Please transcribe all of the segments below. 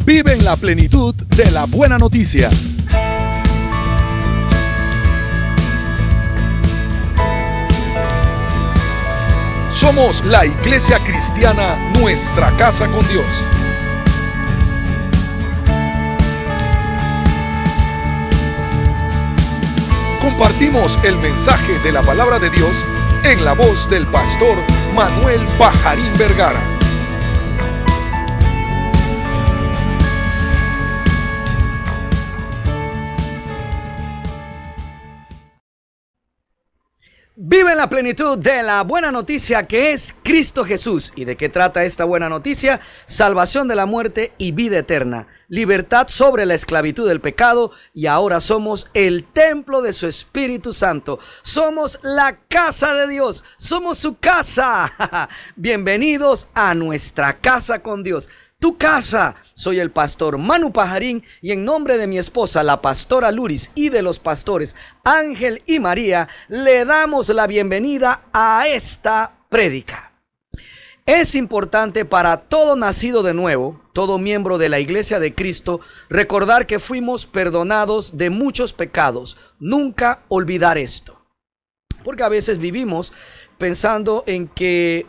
Vive en la plenitud de la buena noticia. Somos la Iglesia Cristiana Nuestra Casa con Dios. Compartimos el mensaje de la palabra de Dios en la voz del pastor Manuel Pajarín Vergara. Vive en la plenitud de la buena noticia que es Cristo Jesús. ¿Y de qué trata esta buena noticia? Salvación de la muerte y vida eterna. Libertad sobre la esclavitud del pecado. Y ahora somos el templo de su Espíritu Santo. Somos la casa de Dios. Somos su casa. Bienvenidos a nuestra casa con Dios. Tu casa. Soy el pastor Manu Pajarín y en nombre de mi esposa, la pastora Luris, y de los pastores Ángel y María, le damos la bienvenida a esta prédica. Es importante para todo nacido de nuevo, todo miembro de la Iglesia de Cristo, recordar que fuimos perdonados de muchos pecados. Nunca olvidar esto. Porque a veces vivimos pensando en que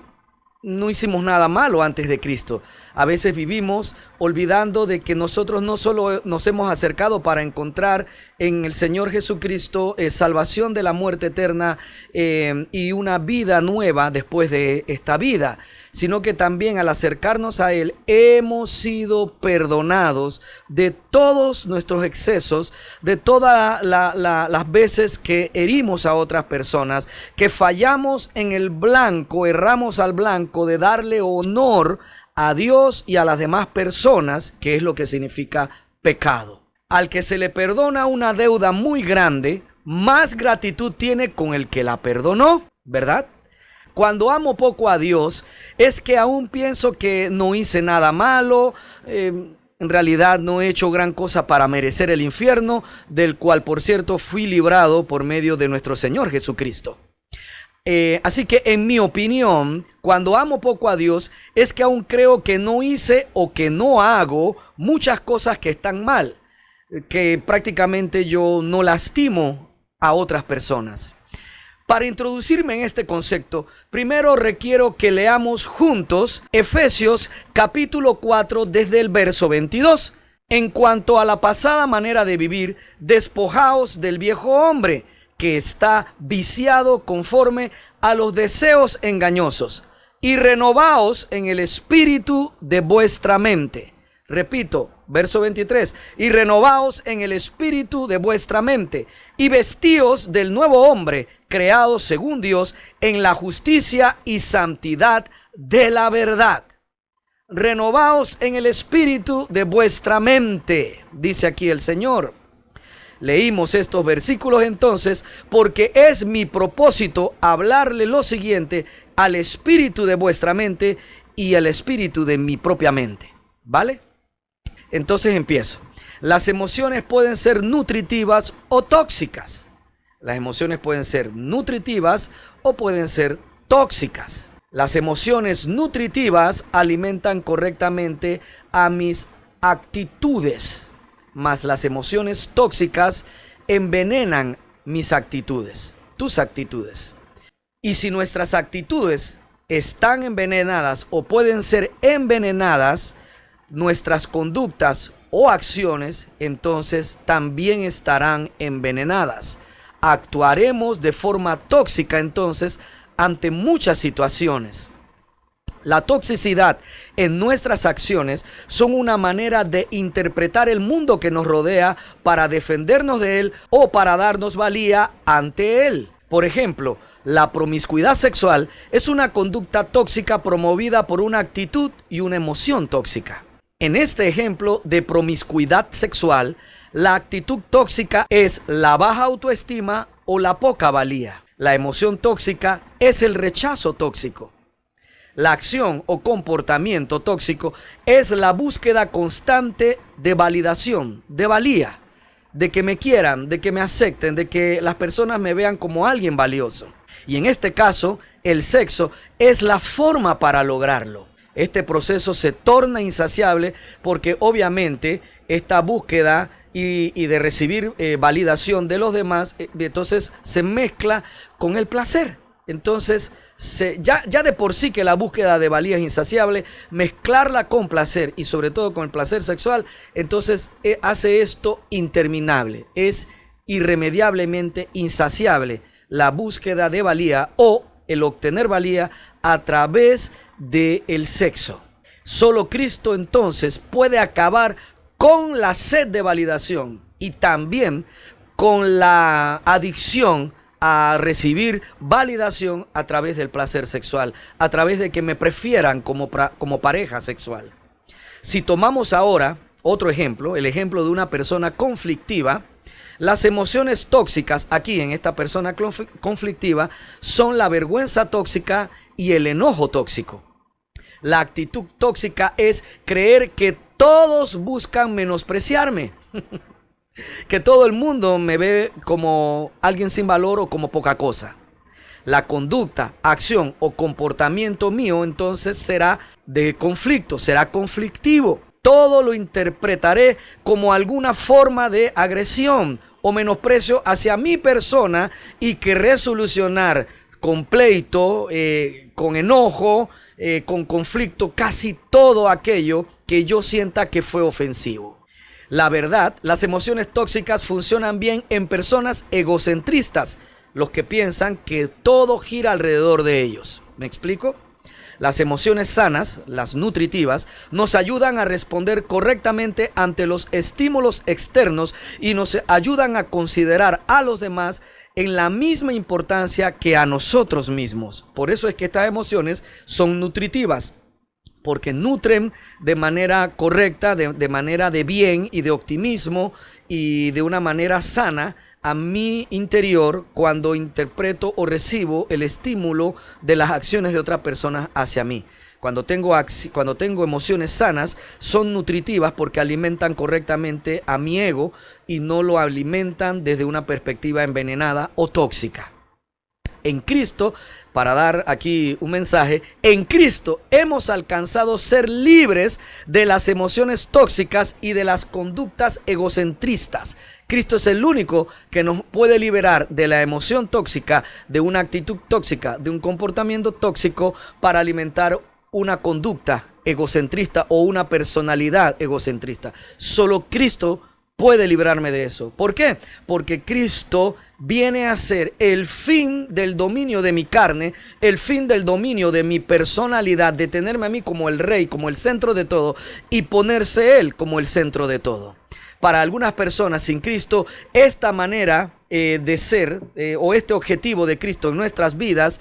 no hicimos nada malo antes de Cristo. A veces vivimos olvidando de que nosotros no solo nos hemos acercado para encontrar en el Señor Jesucristo salvación de la muerte eterna y una vida nueva después de esta vida, sino que también al acercarnos a Él hemos sido perdonados de todos nuestros excesos, de todas las veces que herimos a otras personas, que fallamos en el blanco, erramos al blanco de darle honor a Dios y a las demás personas, que es lo que significa pecado. Al que se le perdona una deuda muy grande, más gratitud tiene con el que la perdonó, ¿verdad? Cuando amo poco a Dios, es que aún pienso que no hice nada malo, en realidad no he hecho gran cosa para merecer el infierno, del cual, por cierto, fui librado por medio de nuestro Señor Jesucristo. Así que en mi opinión, cuando amo poco a Dios, es que aún creo que no hice o que no hago muchas cosas que están mal, que prácticamente yo no lastimo a otras personas. Para introducirme en este concepto, primero requiero que leamos juntos Efesios capítulo 4 desde el verso 22. En cuanto a la pasada manera de vivir, despojaos del viejo hombre, que está viciado conforme a los deseos engañosos, y renovaos en el espíritu de vuestra mente. Repito, verso 23, y renovaos en el espíritu de vuestra mente, y vestíos del nuevo hombre, creado según Dios, en la justicia y santidad de la verdad. Renovaos en el espíritu de vuestra mente, dice aquí el Señor. Leímos estos versículos entonces porque es mi propósito hablarle lo siguiente al espíritu de vuestra mente y al espíritu de mi propia mente, ¿vale? Entonces empiezo. Las emociones pueden ser nutritivas o tóxicas. Las emociones pueden ser nutritivas o pueden ser tóxicas. Las emociones nutritivas alimentan correctamente a mis actitudes, mas las emociones tóxicas envenenan mis actitudes, tus actitudes. Y si nuestras actitudes están envenenadas o pueden ser envenenadas, nuestras conductas o acciones entonces también estarán envenenadas. Actuaremos de forma tóxica entonces ante muchas situaciones. La toxicidad en nuestras acciones son una manera de interpretar el mundo que nos rodea para defendernos de él o para darnos valía ante él. Por ejemplo, la promiscuidad sexual es una conducta tóxica promovida por una actitud y una emoción tóxica. En este ejemplo de promiscuidad sexual, la actitud tóxica es la baja autoestima o la poca valía. La emoción tóxica es el rechazo tóxico. La acción o comportamiento tóxico es la búsqueda constante de validación, de valía, de que me quieran, de que me acepten, de que las personas me vean como alguien valioso. Y en este caso, el sexo es la forma para lograrlo. Este proceso se torna insaciable porque obviamente esta búsqueda y de recibir validación de los demás, entonces se mezcla con el placer. Entonces, ya de por sí que la búsqueda de valía es insaciable, mezclarla con placer y sobre todo con el placer sexual, entonces hace esto interminable. Es irremediablemente insaciable la búsqueda de valía o el obtener valía a través del sexo. Solo Cristo entonces puede acabar con la sed de validación y también con la adicción a recibir validación a través del placer sexual, a través de que me prefieran como pareja sexual. Si tomamos ahora otro ejemplo, el ejemplo de una persona conflictiva, las emociones tóxicas aquí en esta persona conflictiva son la vergüenza tóxica y el enojo tóxico. La actitud tóxica es creer que todos buscan menospreciarme. Que todo el mundo me ve como alguien sin valor o como poca cosa. La conducta, acción o comportamiento mío entonces será de conflicto, será conflictivo. Todo lo interpretaré como alguna forma de agresión o menosprecio hacia mi persona y querré solucionar con pleito, con enojo, con conflicto, casi todo aquello que yo sienta que fue ofensivo. La verdad, las emociones tóxicas funcionan bien en personas egocentristas, los que piensan que todo gira alrededor de ellos. ¿Me explico? Las emociones sanas, las nutritivas, nos ayudan a responder correctamente ante los estímulos externos y nos ayudan a considerar a los demás en la misma importancia que a nosotros mismos. Por eso es que estas emociones son nutritivas, porque nutren de manera correcta, de manera de bien y de optimismo y de una manera sana a mi interior cuando interpreto o recibo el estímulo de las acciones de otras personas hacia mí. Cuando tengo emociones sanas, son nutritivas porque alimentan correctamente a mi ego y no lo alimentan desde una perspectiva envenenada o tóxica. En Cristo, para dar aquí un mensaje, en Cristo hemos alcanzado ser libres de las emociones tóxicas y de las conductas egocentristas. Cristo es el único que nos puede liberar de la emoción tóxica, de una actitud tóxica, de un comportamiento tóxico para alimentar una conducta egocentrista o una personalidad egocentrista. Solo Cristo puede librarme de eso. ¿Por qué? Porque Cristo viene a ser el fin del dominio de mi carne, el fin del dominio de mi personalidad, de tenerme a mí como el rey, como el centro de todo y ponerse Él como el centro de todo. Para algunas personas sin Cristo, esta manera de ser o este objetivo de Cristo en nuestras vidas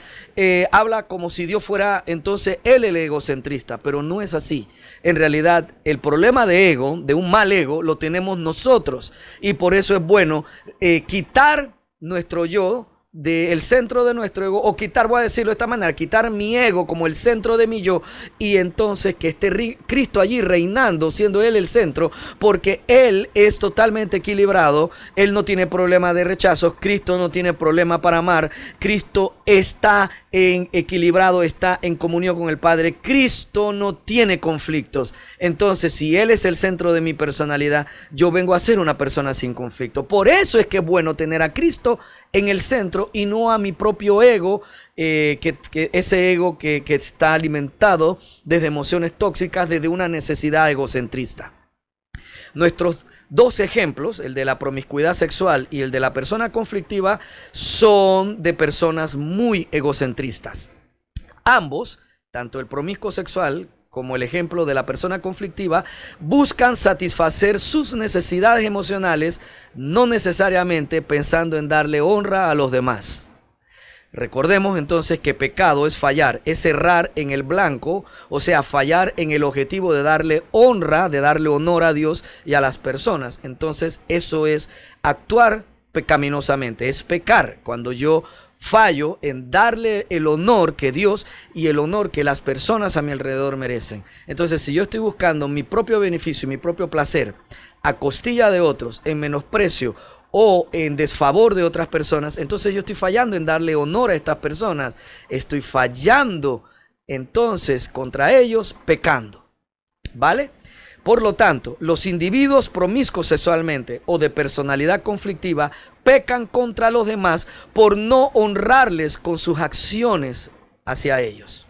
habla como si Dios fuera entonces Él el egocentrista, pero no es así. En realidad el problema de ego, de un mal ego, lo tenemos nosotros y por eso es bueno quitar nuestro yo del centro de nuestro ego, o quitar, voy a decirlo de esta manera, quitar mi ego como el centro de mi yo, y entonces que esté Cristo allí reinando, siendo Él el centro, porque Él es totalmente equilibrado. Él no tiene problema de rechazos, Cristo no tiene problema para amar, Cristo está equilibrado, está en comunión con el Padre, Cristo no tiene conflictos. Entonces, si Él es el centro de mi personalidad, yo vengo a ser una persona sin conflicto. Por eso es que es bueno tener a Cristo en el centro y no a mi propio ego, que ese ego que está alimentado desde emociones tóxicas, desde una necesidad egocentrista. Nuestros dos ejemplos, el de la promiscuidad sexual y el de la persona conflictiva, son de personas muy egocentristas. Ambos, tanto el promiscuo sexual como el ejemplo de la persona conflictiva, buscan satisfacer sus necesidades emocionales, no necesariamente pensando en darle honra a los demás. Recordemos entonces que pecado es fallar, es errar en el blanco, o sea, fallar en el objetivo de darle honra, de darle honor a Dios y a las personas. Entonces eso es actuar pecaminosamente, es pecar cuando yo fallo en darle el honor que Dios y el honor que las personas a mi alrededor merecen. Entonces, si yo estoy buscando mi propio beneficio y mi propio placer a costilla de otros, en menosprecio o en desfavor de otras personas, entonces yo estoy fallando en darle honor a estas personas. Estoy fallando entonces contra ellos, pecando. ¿Vale? Por lo tanto, los individuos promiscuos sexualmente o de personalidad conflictiva pecan contra los demás por no honrarles con sus acciones hacia ellos.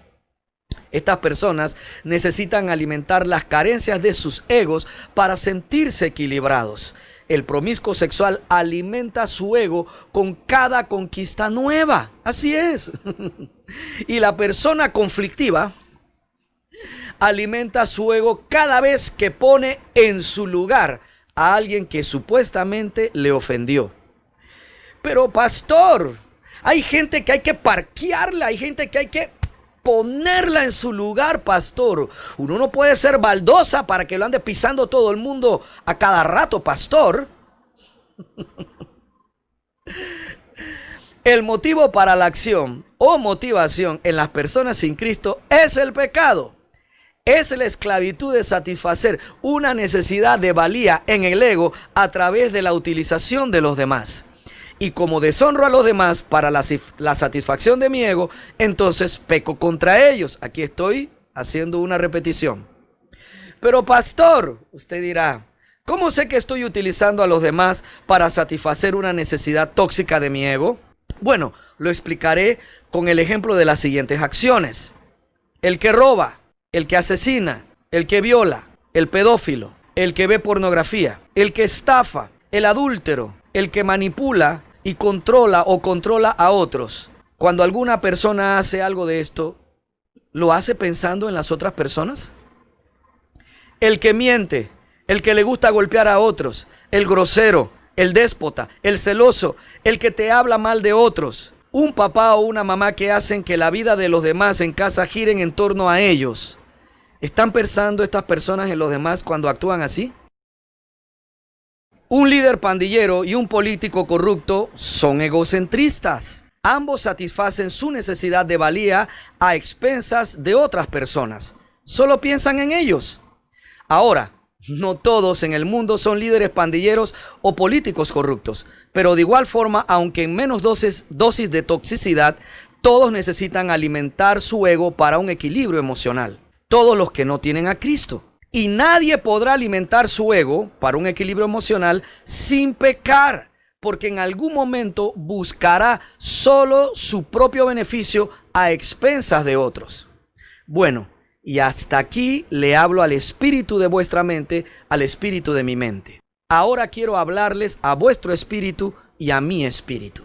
Estas personas necesitan alimentar las carencias de sus egos para sentirse equilibrados. El promiscuo sexual alimenta su ego con cada conquista nueva. Así es. Y la persona conflictiva alimenta su ego cada vez que pone en su lugar a alguien que supuestamente le ofendió. Pero pastor, hay gente que hay que parquearla, hay gente que hay que ponerla en su lugar, pastor. Uno no puede ser baldosa para que lo ande pisando todo el mundo a cada rato, pastor. El motivo para la acción o motivación en las personas sin Cristo es el pecado. Es la esclavitud de satisfacer una necesidad de valía en el ego a través de la utilización de los demás. Y como deshonro a los demás para la satisfacción de mi ego, entonces peco contra ellos. Aquí estoy haciendo una repetición. Pero pastor, usted dirá, ¿cómo sé que estoy utilizando a los demás para satisfacer una necesidad tóxica de mi ego? Bueno, lo explicaré con el ejemplo de las siguientes acciones. El que roba, el que asesina, el que viola, el pedófilo, el que ve pornografía, el que estafa, el adúltero, el que manipula y controla a otros. Cuando alguna persona hace algo de esto, ¿lo hace pensando en las otras personas? El que miente, el que le gusta golpear a otros, el grosero, el déspota, el celoso, el que te habla mal de otros. Un papá o una mamá que hacen que la vida de los demás en casa giren en torno a ellos. ¿Están pensando estas personas en los demás cuando actúan así? Un líder pandillero y un político corrupto son egocentristas. Ambos satisfacen su necesidad de valía a expensas de otras personas. Solo piensan en ellos. Ahora, no todos en el mundo son líderes pandilleros o políticos corruptos, pero de igual forma, aunque en menos dosis de toxicidad, todos necesitan alimentar su ego para un equilibrio emocional. Todos los que no tienen a Cristo. Y nadie podrá alimentar su ego para un equilibrio emocional sin pecar, porque en algún momento buscará solo su propio beneficio a expensas de otros. Bueno, y hasta aquí le hablo al espíritu de vuestra mente, al espíritu de mi mente. Ahora quiero hablarles a vuestro espíritu y a mi espíritu.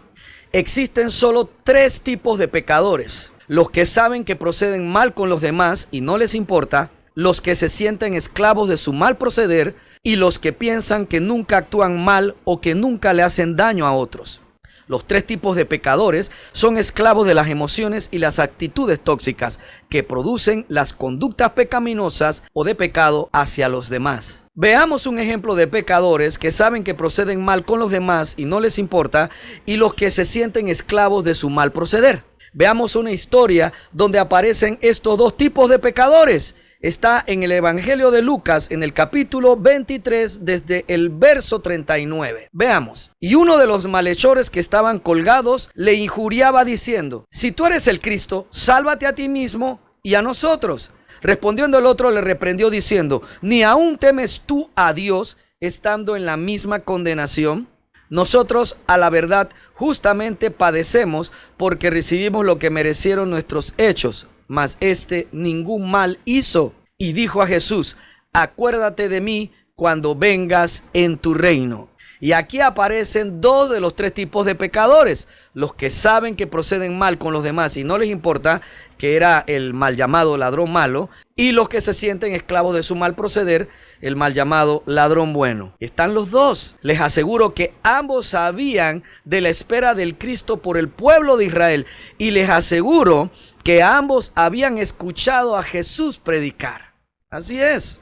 Existen solo 3 tipos de pecadores: los que saben que proceden mal con los demás y no les importa, los que se sienten esclavos de su mal proceder y los que piensan que nunca actúan mal o que nunca le hacen daño a otros. Los 3 tipos de pecadores son esclavos de las emociones y las actitudes tóxicas que producen las conductas pecaminosas o de pecado hacia los demás. Veamos un ejemplo de pecadores que saben que proceden mal con los demás y no les importa, y los que se sienten esclavos de su mal proceder. Veamos una historia donde aparecen estos 2 tipos de pecadores. Está en el Evangelio de Lucas, en el capítulo 23, desde el verso 39. Veamos. Y uno de los malhechores que estaban colgados le injuriaba diciendo: si tú eres el Cristo, sálvate a ti mismo y a nosotros. Respondiendo el otro le reprendió diciendo: ¿ni aún temes tú a Dios, estando en la misma condenación? Nosotros, a la verdad, justamente padecemos porque recibimos lo que merecieron nuestros hechos. Mas este ningún mal hizo. Y dijo a Jesús: acuérdate de mí cuando vengas en tu reino. Y aquí aparecen 2 de los 3 tipos de pecadores: los que saben que proceden mal con los demás y no les importa, que era el mal llamado ladrón malo, y los que se sienten esclavos de su mal proceder, el mal llamado ladrón bueno. Están los 2. Les aseguro que ambos sabían de la espera del Cristo por el pueblo de Israel, y les aseguro que ambos habían escuchado a Jesús predicar. Así es.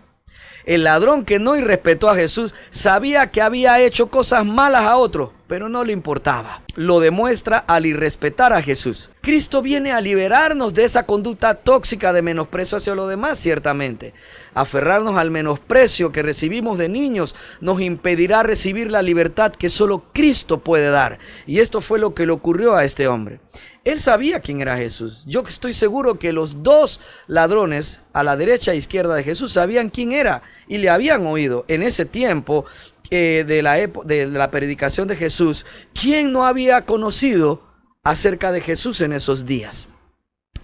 El ladrón que no irrespetó a Jesús sabía que había hecho cosas malas a otros, pero no le importaba. Lo demuestra al irrespetar a Jesús. Cristo viene a liberarnos de esa conducta tóxica de menosprecio hacia los demás, ciertamente. Aferrarnos al menosprecio que recibimos de niños nos impedirá recibir la libertad que solo Cristo puede dar. Y esto fue lo que le ocurrió a este hombre. Él sabía quién era Jesús. Yo estoy seguro que los 2 ladrones a la derecha e izquierda de Jesús sabían quién era y le habían oído en ese tiempo de la predicación de Jesús. ¿Quién no había conocido acerca de Jesús en esos días?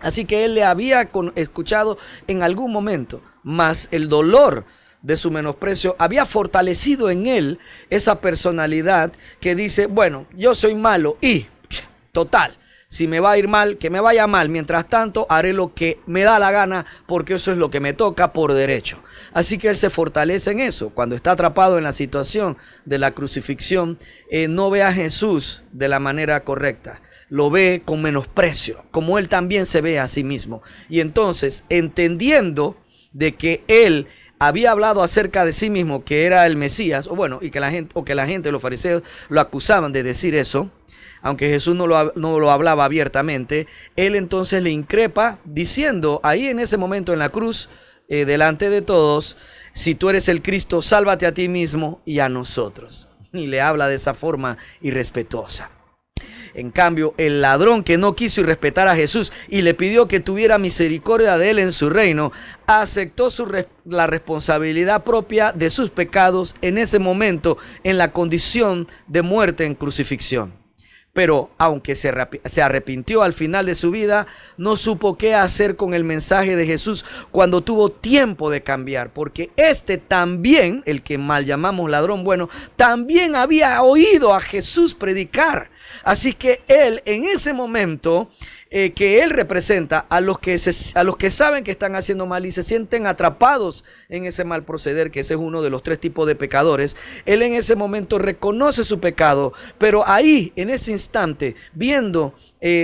Así que él le había escuchado en algún momento, mas el dolor de su menosprecio había fortalecido en él esa personalidad que dice: bueno, yo soy malo y total, si me va a ir mal, que me vaya mal. Mientras tanto, haré lo que me da la gana porque eso es lo que me toca por derecho. Así que él se fortalece en eso. Cuando está atrapado en la situación de la crucifixión, no ve a Jesús de la manera correcta. Lo ve con menosprecio, como él también se ve a sí mismo. Y entonces, entendiendo de que él había hablado acerca de sí mismo, que era el Mesías, y que la gente, los fariseos, lo acusaban de decir eso, aunque Jesús no lo hablaba abiertamente, él entonces le increpa diciendo ahí en ese momento en la cruz, delante de todos: si tú eres el Cristo, sálvate a ti mismo y a nosotros. Y le habla de esa forma irrespetuosa. En cambio, el ladrón que no quiso irrespetar a Jesús y le pidió que tuviera misericordia de él en su reino, aceptó la responsabilidad propia de sus pecados en ese momento, en la condición de muerte en crucifixión. Pero aunque se arrepintió al final de su vida, no supo qué hacer con el mensaje de Jesús cuando tuvo tiempo de cambiar. Porque este también, el que mal llamamos ladrón bueno, también había oído a Jesús predicar. Así que él, en ese momento que él representa a los que saben que están haciendo mal y se sienten atrapados en ese mal proceder, que ese es uno de los 3 tipos de pecadores, él en ese momento reconoce su pecado, pero ahí, en ese instante,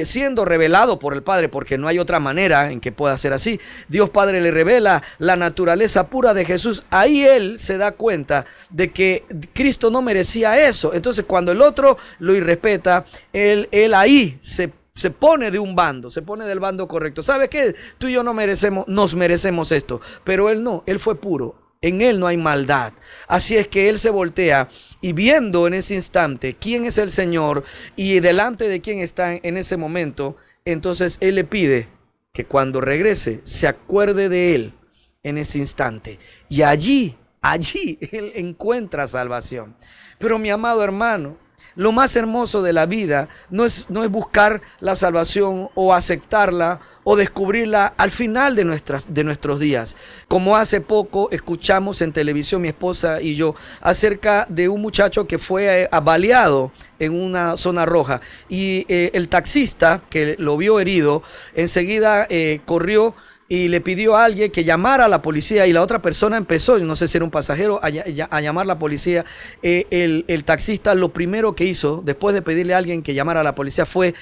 siendo revelado por el Padre, porque no hay otra manera en que pueda ser así, Dios Padre le revela la naturaleza pura de Jesús. Ahí él se da cuenta de que Cristo no merecía eso. Entonces, cuando el otro lo irrespeta, él ahí se pone de un bando, se pone del bando correcto. ¿Sabe qué? Tú y yo nos merecemos esto, pero él no, él fue puro. En él no hay maldad. Así es que él se voltea y, viendo en ese instante quién es el Señor y delante de quién está en ese momento, entonces él le pide que cuando regrese se acuerde de él en ese instante. Y allí él encuentra salvación. Pero mi amado hermano, lo más hermoso de la vida no es buscar la salvación o aceptarla o descubrirla al final de nuestros días. Como hace poco escuchamos en televisión mi esposa y yo acerca de un muchacho que fue baleado en una zona roja y el taxista que lo vio herido enseguida corrió y le pidió a alguien que llamara a la policía, y la otra persona empezó, no sé si era un pasajero, a llamar a la policía. El taxista lo primero que hizo, después de pedirle a alguien que llamara a la policía, fue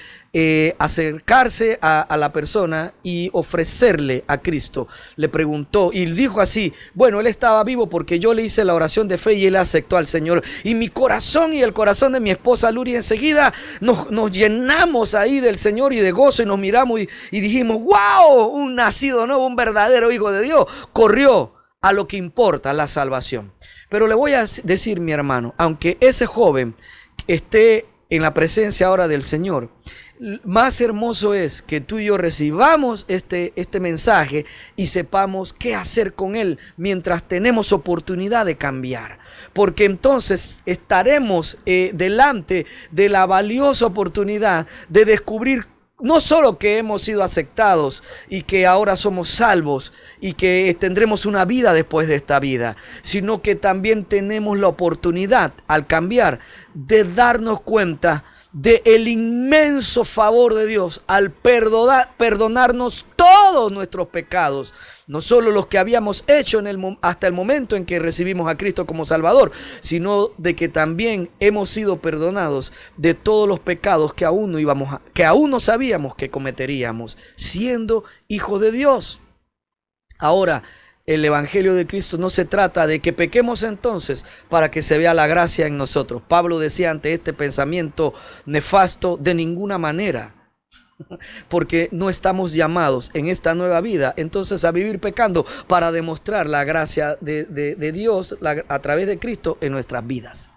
acercarse a la persona y ofrecerle a Cristo. Le preguntó y dijo así: bueno, él estaba vivo porque yo le hice la oración de fe y él aceptó al Señor. Y mi corazón y el corazón de mi esposa Luri enseguida nos llenamos ahí del Señor y de gozo, y nos miramos y dijimos: wow, un nacido nuevo, un verdadero hijo de Dios, corrió a lo que importa, la salvación. Pero le voy a decir, mi hermano, aunque ese joven esté en la presencia ahora del Señor, más hermoso es que tú y yo recibamos este mensaje y sepamos qué hacer con él mientras tenemos oportunidad de cambiar. Porque entonces estaremos delante de la valiosa oportunidad de descubrir no solo que hemos sido aceptados y que ahora somos salvos y que tendremos una vida después de esta vida, sino que también tenemos la oportunidad, al cambiar, de darnos cuenta del inmenso favor de Dios al perdonarnos todos nuestros pecados, no solo los que habíamos hecho hasta el momento en que recibimos a Cristo como Salvador, sino de que también hemos sido perdonados de todos los pecados que aún no sabíamos que cometeríamos, siendo hijos de Dios. Ahora, el Evangelio de Cristo no se trata de que pequemos entonces para que se vea la gracia en nosotros. Pablo decía ante este pensamiento nefasto: de ninguna manera. Porque no estamos llamados en esta nueva vida entonces a vivir pecando para demostrar la gracia de Dios a través de Cristo en nuestras vidas.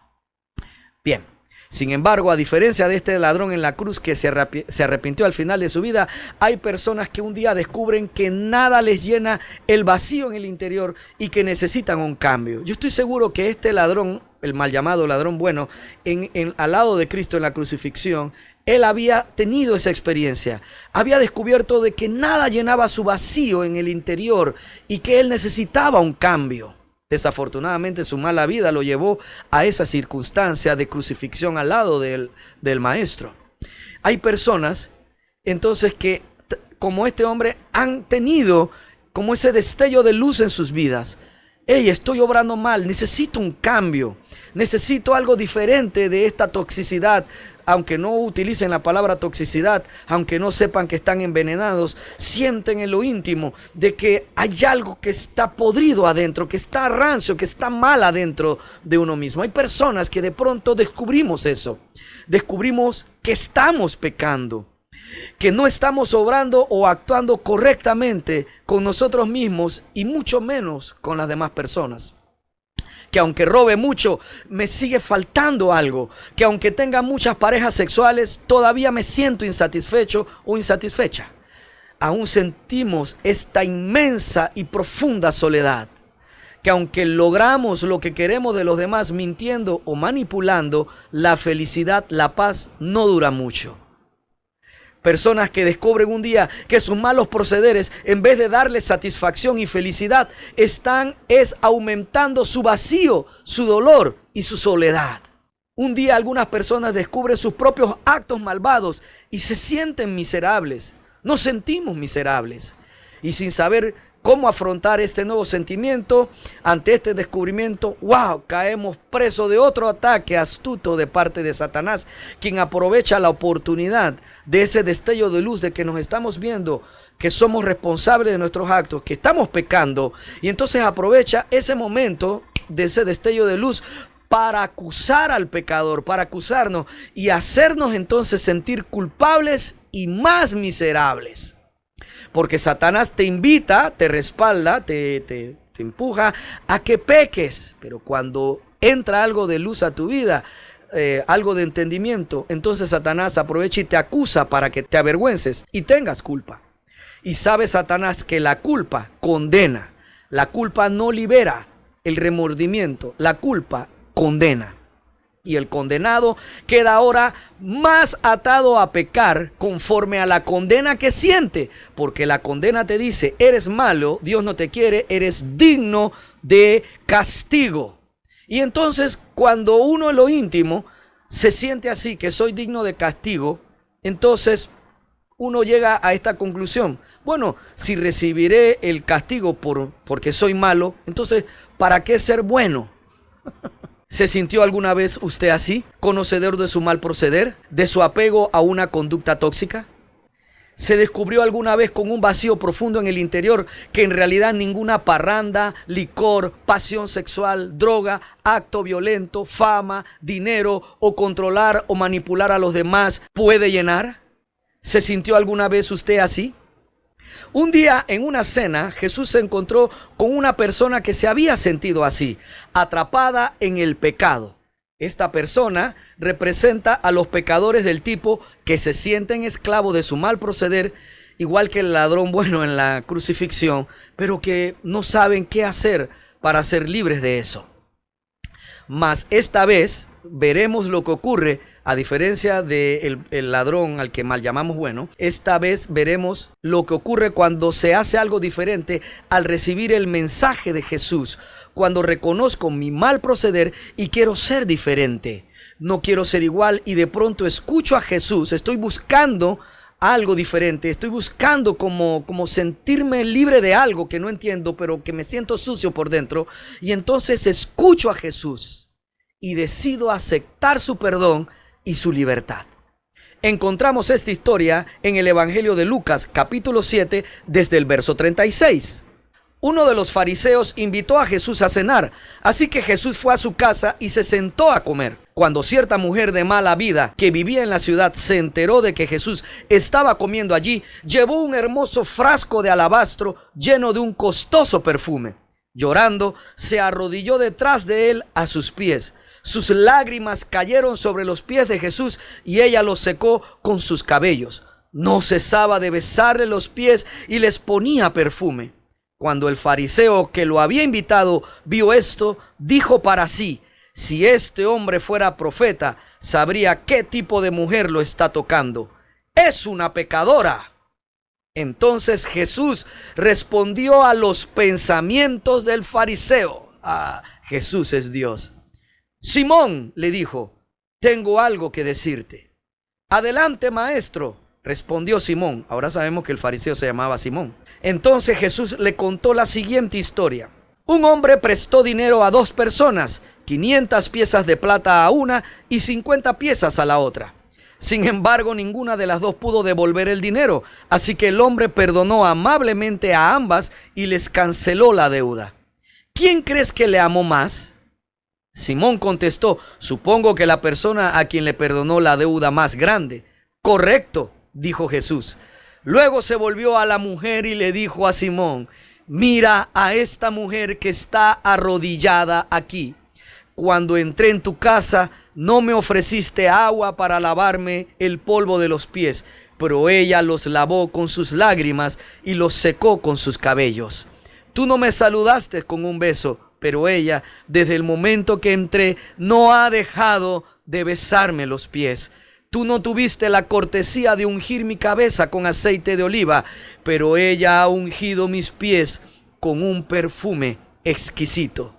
Bien. Sin embargo, a diferencia de este ladrón en la cruz que se arrepintió al final de su vida, hay personas que un día descubren que nada les llena el vacío en el interior y que necesitan un cambio. Yo estoy seguro que este ladrón, el mal llamado ladrón bueno, al lado de Cristo en la crucifixión, él había tenido esa experiencia. Había descubierto de que nada llenaba su vacío en el interior y que él necesitaba un cambio. Desafortunadamente su mala vida lo llevó a esa circunstancia de crucifixión al lado del maestro. Hay personas entonces que, como este hombre, han tenido como ese destello de luz en sus vidas. Hey, estoy obrando mal, necesito un cambio, necesito algo diferente de esta toxicidad. Aunque no utilicen la palabra toxicidad, aunque no sepan que están envenenados, sienten en lo íntimo de que hay algo que está podrido adentro, que está rancio, que está mal adentro de uno mismo. Hay personas que de pronto descubrimos eso, descubrimos que estamos pecando, que no estamos obrando o actuando correctamente con nosotros mismos y mucho menos con las demás personas. Que aunque robe mucho, me sigue faltando algo. Que aunque tenga muchas parejas sexuales, todavía me siento insatisfecho o insatisfecha. Aún sentimos esta inmensa y profunda soledad. que aunque logramos lo que queremos de los demás mintiendo o manipulando, la felicidad, la paz no dura mucho. Personas que descubren un día que sus malos procederes, en vez de darles satisfacción y felicidad, están aumentando su vacío, su dolor y su soledad. Un día algunas personas descubren sus propios actos malvados y se sienten miserables. Nos sentimos miserables. Y sin saber cómo afrontar este nuevo sentimiento, ante este descubrimiento, caemos presos de otro ataque astuto de parte de Satanás, quien aprovecha la oportunidad de ese destello de luz de que nos estamos viendo, que somos responsables de nuestros actos, que estamos pecando, y entonces aprovecha ese momento de ese destello de luz para acusar al pecador, para acusarnos y hacernos entonces sentir culpables y más miserables. Porque Satanás te invita, te respalda, te empuja a que peques. Pero cuando entra algo de luz a tu vida, algo de entendimiento, entonces Satanás aprovecha y te acusa para que te avergüences y tengas culpa. Y sabe Satanás que la culpa condena. La culpa no libera el remordimiento. La culpa condena. Y el condenado queda ahora más atado a pecar conforme a la condena que siente. Porque la condena te dice, eres malo, Dios no te quiere, eres digno de castigo. Y entonces cuando uno en lo íntimo se siente así, que soy digno de castigo, entonces uno llega a esta conclusión. Bueno, si recibiré el castigo porque soy malo, entonces ¿para qué ser bueno? ¿Se sintió alguna vez usted así, conocedor de su mal proceder, de su apego a una conducta tóxica? ¿Se descubrió alguna vez con un vacío profundo en el interior que en realidad ninguna parranda, licor, pasión sexual, droga, acto violento, fama, dinero o controlar o manipular a los demás puede llenar? ¿Se sintió alguna vez usted así? Un día en una cena, Jesús se encontró con una persona que se había sentido así, atrapada en el pecado. Esta persona representa a los pecadores del tipo que se sienten esclavos de su mal proceder, igual que el ladrón bueno en la crucifixión, pero que no saben qué hacer para ser libres de eso. Mas esta vez veremos lo que ocurre, a diferencia del ladrón al que mal llamamos bueno. Esta vez veremos lo que ocurre cuando se hace algo diferente al recibir el mensaje de Jesús. Cuando reconozco mi mal proceder y quiero ser diferente. No quiero ser igual y de pronto escucho a Jesús. Estoy buscando algo diferente. Estoy buscando como sentirme libre de algo que no entiendo, pero que me siento sucio por dentro. Y entonces escucho a Jesús y decido aceptar su perdón y su libertad. Encontramos esta historia en el Evangelio de Lucas, capítulo 7, desde el verso 36. Uno de los fariseos invitó a Jesús a cenar, así que Jesús fue a su casa y se sentó a comer. Cuando cierta mujer de mala vida que vivía en la ciudad se enteró de que Jesús estaba comiendo allí, llevó un hermoso frasco de alabastro lleno de un costoso perfume. Llorando, se arrodilló detrás de él a sus pies. Sus lágrimas cayeron sobre los pies de Jesús y ella los secó con sus cabellos. No cesaba de besarle los pies y les ponía perfume. Cuando el fariseo que lo había invitado vio esto, dijo para sí: si este hombre fuera profeta, sabría qué tipo de mujer lo está tocando. Es una pecadora. Entonces Jesús respondió a los pensamientos del fariseo. Jesús es Dios. Simón, le dijo, tengo algo que decirte. Adelante, maestro, respondió Simón. Ahora sabemos que el fariseo se llamaba Simón. Entonces Jesús le contó la siguiente historia. Un hombre prestó dinero a dos personas, 500 piezas de plata a una y 50 piezas a la otra. Sin embargo, ninguna de las dos pudo devolver el dinero, así que el hombre perdonó amablemente a ambas y les canceló la deuda. ¿Quién crees que le amó más? Simón contestó: supongo que la persona a quien le perdonó la deuda más grande. Correcto, dijo Jesús. Luego se volvió a la mujer y le dijo a Simón: mira a esta mujer que está arrodillada aquí. Cuando entré en tu casa, no me ofreciste agua para lavarme el polvo de los pies, pero ella los lavó con sus lágrimas y los secó con sus cabellos. Tú no me saludaste con un beso, Pero ella, desde el momento que entré, no ha dejado de besarme los pies. Tú no tuviste la cortesía de ungir mi cabeza con aceite de oliva, pero ella ha ungido mis pies con un perfume exquisito.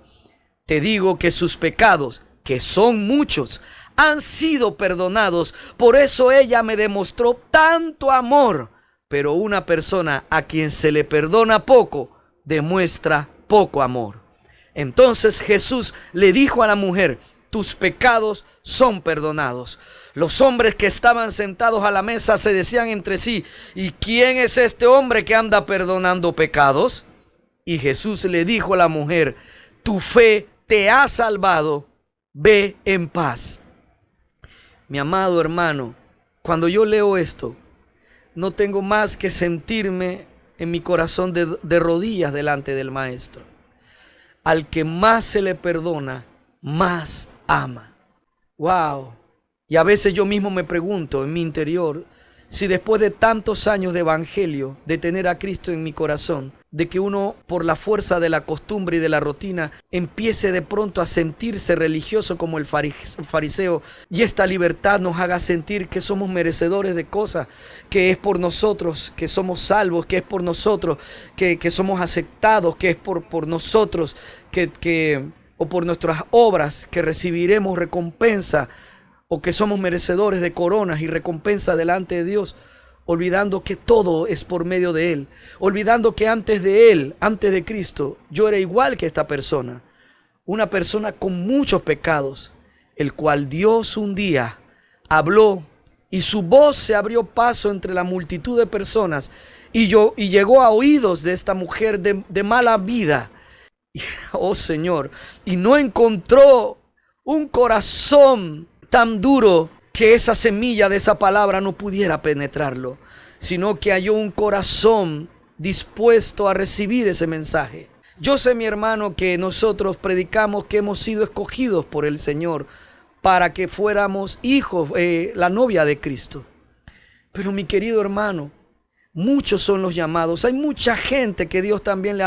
Te digo que sus pecados, que son muchos, han sido perdonados. Por eso ella me demostró tanto amor. Pero una persona a quien se le perdona poco, demuestra poco amor. Entonces Jesús le dijo a la mujer: tus pecados son perdonados. Los hombres que estaban sentados a la mesa se decían entre sí: ¿y quién es este hombre que anda perdonando pecados? Y Jesús le dijo a la mujer: tu fe te ha salvado, ve en paz. Mi amado hermano, cuando yo leo esto, no tengo más que sentirme en mi corazón de rodillas delante del Maestro. Al que más se le perdona, más ama. ¡Wow! Y a veces yo mismo me pregunto en mi interior si después de tantos años de evangelio, de tener a Cristo en mi corazón, de que uno por la fuerza de la costumbre y de la rutina empiece de pronto a sentirse religioso como el fariseo, y esta libertad nos haga sentir que somos merecedores de cosas, que es por nosotros que somos salvos, que es por nosotros que somos aceptados, que es por nosotros o por nuestras obras que recibiremos recompensa, o que somos merecedores de coronas y recompensa delante de Dios, olvidando que todo es por medio de Él, olvidando que antes de Él, antes de Cristo, yo era igual que esta persona, una persona con muchos pecados, el cual Dios un día habló y su voz se abrió paso entre la multitud de personas y llegó a oídos de esta mujer de mala vida. Oh Señor, y no encontró un corazón tan duro que esa semilla de esa palabra no pudiera penetrarlo, sino que halló un corazón dispuesto a recibir ese mensaje. Yo sé, mi hermano, que nosotros predicamos que hemos sido escogidos por el Señor para que fuéramos hijos, la novia de Cristo. Pero mi querido hermano, muchos son los llamados. Hay mucha gente que Dios también le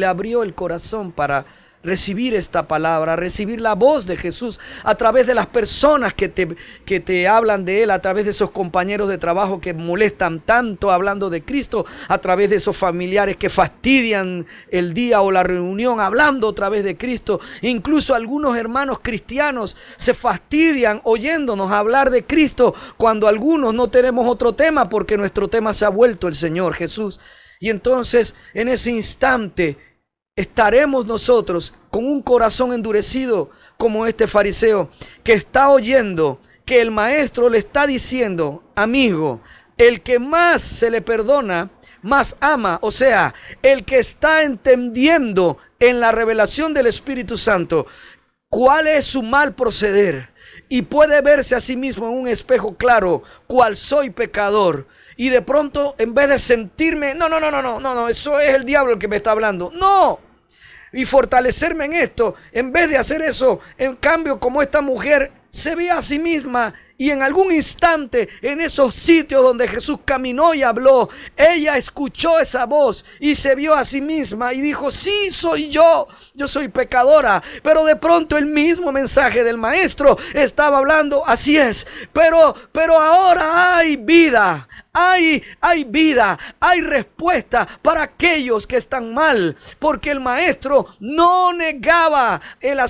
abrió el corazón para recibir esta palabra, recibir la voz de Jesús a través de las personas que te hablan de Él, a través de esos compañeros de trabajo que molestan tanto hablando de Cristo, a través de esos familiares que fastidian el día o la reunión hablando otra vez de Cristo. Incluso algunos hermanos cristianos se fastidian oyéndonos hablar de Cristo cuando algunos no tenemos otro tema porque nuestro tema se ha vuelto el Señor Jesús. Y entonces en ese instante estaremos nosotros con un corazón endurecido como este fariseo que está oyendo que el maestro le está diciendo: amigo, el que más se le perdona, más ama. O sea, el que está entendiendo en la revelación del Espíritu Santo cuál es su mal proceder y puede verse a sí mismo en un espejo claro, cuál soy pecador. Y de pronto, en vez de sentirme, no, eso es el diablo el que me está hablando. No. Y fortalecerme en esto, en vez de hacer eso, en cambio, como esta mujer se ve a sí misma y en algún instante en esos sitios donde Jesús caminó y habló, ella escuchó esa voz y se vio a sí misma y dijo: sí, soy yo soy pecadora. Pero de pronto el mismo mensaje del maestro estaba hablando: así es, pero ahora hay vida. Hay vida, hay respuesta para aquellos que están mal, porque el maestro no negaba el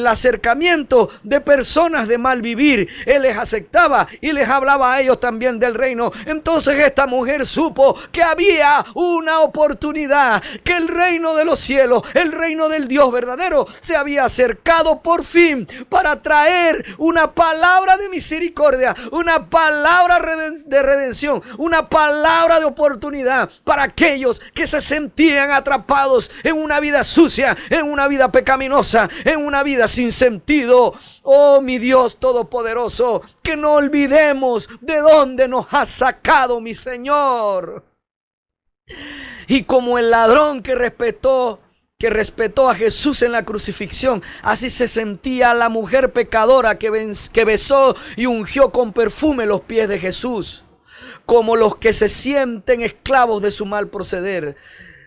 acercamiento de personas de mal vivir. Él les aceptaba y les hablaba a ellos también del reino. Entonces esta mujer supo que había una oportunidad, que el reino de los cielos, el reino del Dios verdadero, se había acercado por fin para traer una palabra de misericordia, una palabra de redención, una palabra de oportunidad para aquellos que se sentían atrapados en una vida sucia, en una vida pecaminosa, en una vida sin sentido. Oh, mi Dios todopoderoso, que no olvidemos de dónde nos ha sacado mi Señor. Y como el ladrón que respetó a Jesús en la crucifixión, así se sentía la mujer pecadora que besó y ungió con perfume los pies de Jesús. Como los que se sienten esclavos de su mal proceder,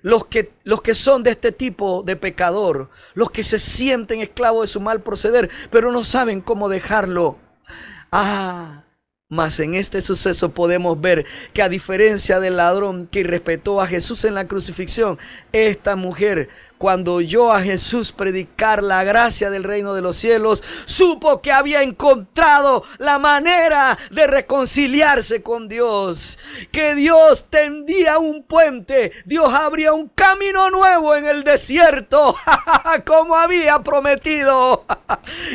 los que son de este tipo de pecador, los que se sienten esclavos de su mal proceder, pero no saben cómo dejarlo. Mas en este suceso podemos ver que, a diferencia del ladrón que irrespetó a Jesús en la crucifixión, esta mujer, cuando oyó a Jesús predicar la gracia del reino de los cielos, supo que había encontrado la manera de reconciliarse con Dios, que Dios tendía un puente, Dios abría un camino nuevo en el desierto, como había prometido.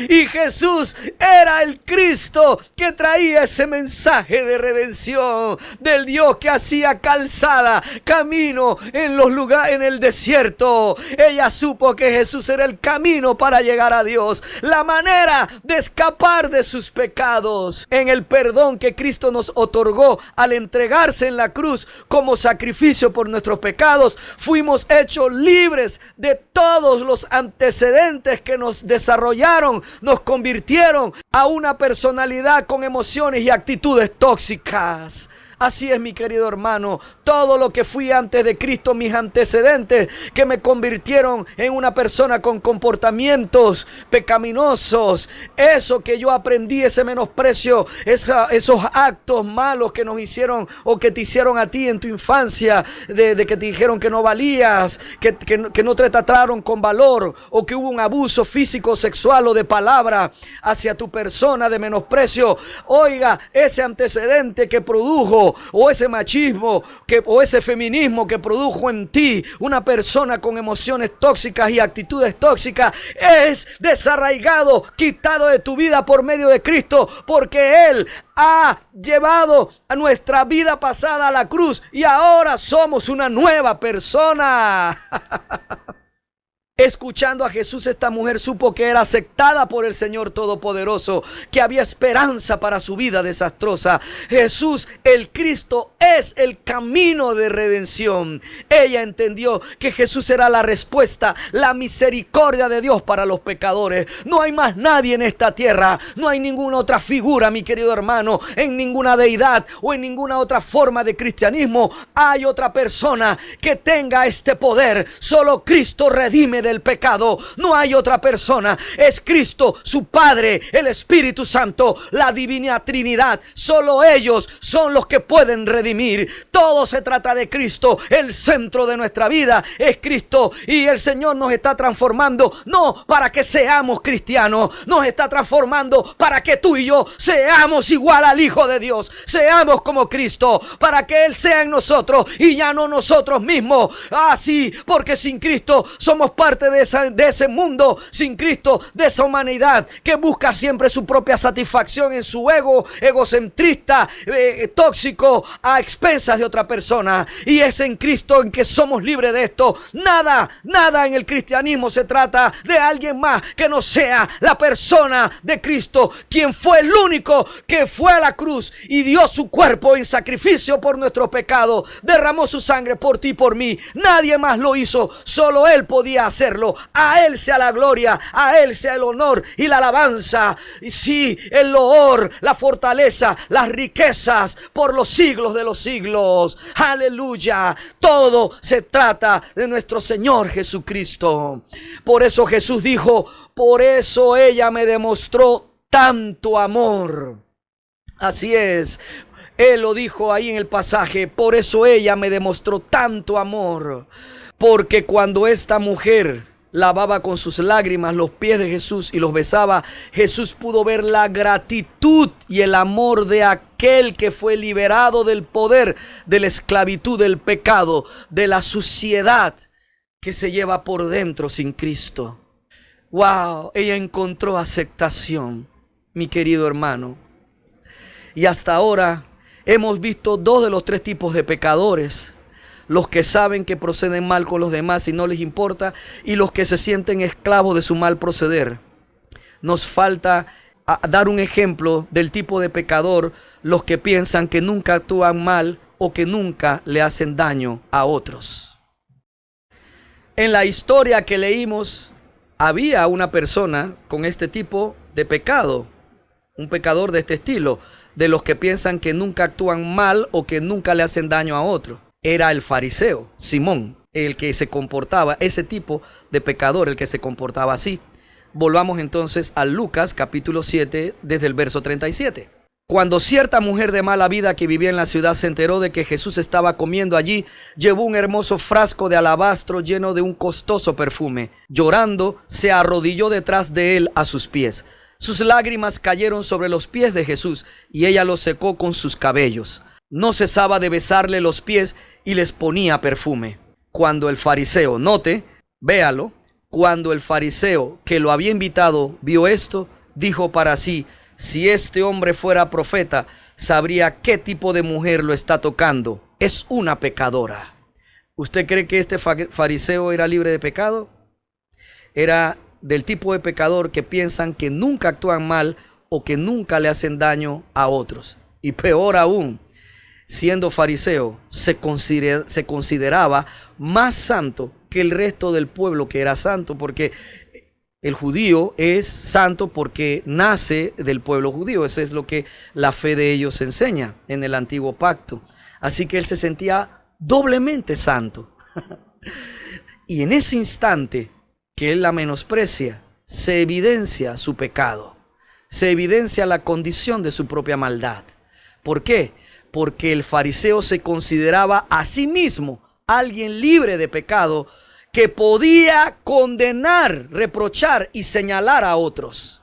Y Jesús era el Cristo que traía ese mensaje de redención, del Dios que hacía calzada, camino en los lugares, en el desierto. Ella supo que Jesús era el camino para llegar a Dios, la manera de escapar de sus pecados. En el perdón que Cristo nos otorgó al entregarse en la cruz como sacrificio por nuestros pecados, fuimos hechos libres de todos los antecedentes que nos desarrollaron, nos convirtieron a una personalidad con emociones y actitudes tóxicas. Así es, mi querido hermano, todo lo que fui antes de Cristo, mis antecedentes que me convirtieron en una persona con comportamientos pecaminosos, eso que yo aprendí, ese menosprecio, esos actos malos que nos hicieron o que te hicieron a ti en tu infancia, de que te dijeron que no valías, que no te trataron con valor, o que hubo un abuso físico, sexual o de palabra hacia tu persona, de menosprecio. Oiga, ese antecedente que produjo, o ese machismo o ese feminismo que produjo en ti una persona con emociones tóxicas y actitudes tóxicas, es desarraigado, quitado de tu vida por medio de Cristo, porque Él ha llevado a nuestra vida pasada a la cruz y ahora somos una nueva persona. Escuchando a Jesús, esta mujer supo que era aceptada por el Señor Todopoderoso, que había esperanza para su vida desastrosa. Jesús, el Cristo, es el camino de redención. Ella entendió que Jesús era la respuesta, la misericordia de Dios para los pecadores. No hay más nadie en esta tierra, no hay ninguna otra figura, mi querido hermano, en ninguna deidad o en ninguna otra forma de cristianismo hay otra persona que tenga este poder. Solo Cristo redime del pecado. No hay otra persona. Es Cristo, su Padre, el Espíritu Santo, la Divina Trinidad. Solo ellos son los que pueden redimir. Todo se trata de Cristo. El centro de nuestra vida es Cristo, y el Señor nos está transformando, no para que seamos cristianos, nos está transformando para que tú y yo seamos igual al Hijo de Dios, seamos como Cristo, para que Él sea en nosotros y ya no nosotros mismos. Sí, porque sin Cristo somos parte de ese mundo, sin Cristo, de esa humanidad que busca siempre su propia satisfacción en su ego egocentrista, tóxico, a expensas de otra persona. Y es en Cristo en que somos libres de esto. Nada en el cristianismo se trata de alguien más que no sea la persona de Cristo, quien fue el único que fue a la cruz y dio su cuerpo en sacrificio por nuestro pecado, derramó su sangre por ti y por mí. Nadie más lo hizo, solo Él podía hacerlo. A Él sea la gloria, a Él sea el honor y la alabanza, y sí, el loor, la fortaleza, las riquezas por los siglos de los siglos. Aleluya. Todo se trata de nuestro Señor Jesucristo. Por eso Jesús dijo: por eso ella me demostró tanto amor. Así es, Él lo dijo ahí en el pasaje: por eso ella me demostró tanto amor. Porque cuando esta mujer lavaba con sus lágrimas los pies de Jesús y los besaba, Jesús pudo ver la gratitud y el amor de aquel que fue liberado del poder de la esclavitud del pecado, de la suciedad que se lleva por dentro sin Cristo. Wow, ella encontró aceptación, mi querido hermano. Y hasta ahora hemos visto dos de los tres tipos de pecadores: los que saben que proceden mal con los demás y no les importa, y los que se sienten esclavos de su mal proceder. Nos falta dar un ejemplo del tipo de pecador: los que piensan que nunca actúan mal o que nunca le hacen daño a otros. En la historia que leímos, había una persona con este tipo de pecado, un pecador de este estilo, de los que piensan que nunca actúan mal o que nunca le hacen daño a otro. Era el fariseo Simón. el que se comportaba, ese tipo de pecador, el que se comportaba así. Volvamos entonces a Lucas capítulo 7 desde el verso 37. Cuando cierta mujer de mala vida que vivía en la ciudad se enteró de que Jesús estaba comiendo allí, llevó un hermoso frasco de alabastro lleno de un costoso perfume. Llorando, se arrodilló detrás de él a sus pies. Sus lágrimas cayeron sobre los pies de Jesús y ella los secó con sus cabellos. No cesaba de besarle los pies y les ponía perfume. Cuando el fariseo, note, véalo, cuando el fariseo que lo había invitado vio esto, dijo para sí: si este hombre fuera profeta, sabría qué tipo de mujer lo está tocando. Es una pecadora. ¿Usted cree que este fariseo era libre de pecado? Era del tipo de pecador que piensan que nunca actúan mal o que nunca le hacen daño a otros. Y peor aún, siendo fariseo, se consideraba más santo que el resto del pueblo que era santo, porque el judío es santo porque nace del pueblo judío. Eso es lo que la fe de ellos enseña en el antiguo pacto. Así que él se sentía doblemente santo. Y en ese instante que él la menosprecia, se evidencia su pecado. Se evidencia la condición de su propia maldad. ¿Por qué? Porque el fariseo se consideraba a sí mismo alguien libre de pecado, que podía condenar, reprochar y señalar a otros.